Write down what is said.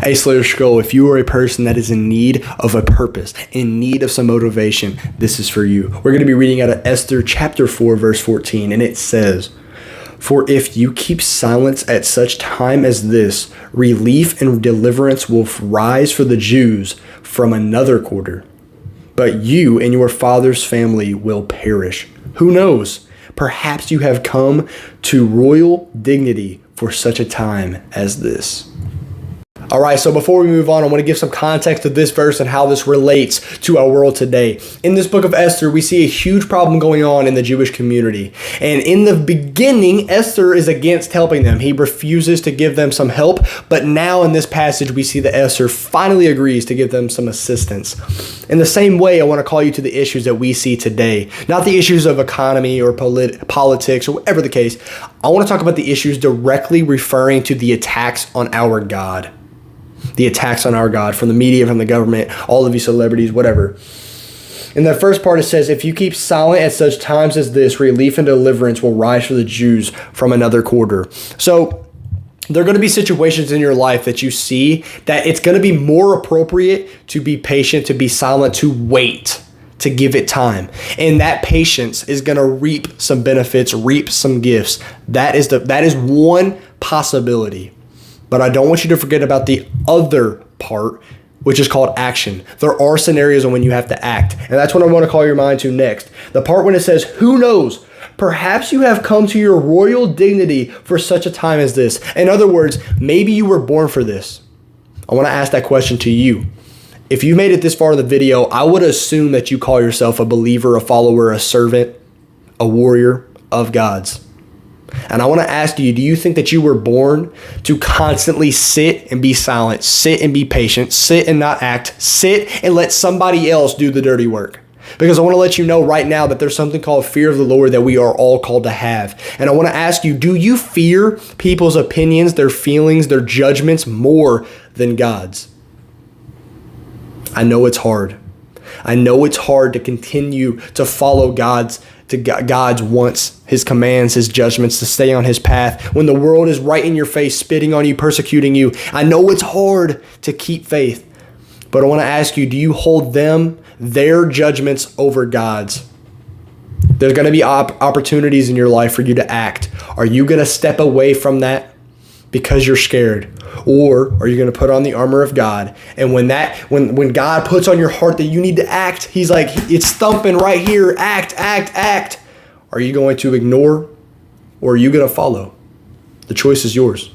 Hey Slayer Skull, if you are a person that is in need of a purpose, in need of some motivation, this is for you. We're going to be reading out of Esther chapter 4, verse 14, and it says, "For if you keep silence at such time as this, relief and deliverance will rise for the Jews from another quarter. But you and your father's family will perish. Who knows? Perhaps you have come to royal dignity for such a time as this." All right, so before we move on, I want to give some context to this verse and how this relates to our world today. In this book of Esther, we see a huge problem going on in the Jewish community. And in the beginning, Esther is against helping them. He refuses to give them some help. But now in this passage, we see that Esther finally agrees to give them some assistance. In the same way, I want to call you to the issues that we see today. Not the issues of economy or politics or whatever the case. I want to talk about the issues directly referring to the attacks on our God. The attacks on our God from the media, from the government, all of you celebrities, whatever. In the first part, it says, "If you keep silent at such times as this, relief and deliverance will rise for the Jews from another quarter." So there are going to be situations in your life that you see that it's going to be more appropriate to be patient, to be silent, to wait, to give it time. And that patience is going to reap some benefits, reap some gifts. That is one possibility. But I don't want you to forget about the other part, which is called action. There are scenarios when you have to act. And that's what I want to call your mind to next. The part when it says, "Who knows? Perhaps you have come to your royal dignity for such a time as this." In other words, maybe you were born for this. I want to ask that question to you. If you made it this far in the video, I would assume that you call yourself a believer, a follower, a servant, a warrior of God's. And I want to ask you, do you think that you were born to constantly sit and be silent, sit and be patient, sit and not act, sit and let somebody else do the dirty work? Because I want to let you know right now that there's something called fear of the Lord that we are all called to have. And I want to ask you, do you fear people's opinions, their feelings, their judgments more than God's? I know it's hard. I know it's hard to continue to follow God's wants, His commands, His judgments, to stay on His path when the world is right in your face, spitting on you, persecuting you. I know it's hard to keep faith, but I want to ask you, do you hold their judgments over God's? There's going to be opportunities in your life for you to act. Are you going to step away from that because you're scared? Or are you going to put on the armor of God? And when God puts on your heart that you need to act, He's like, it's thumping right here. Act, act, act. Are you going to ignore or are you going to follow? The choice is yours.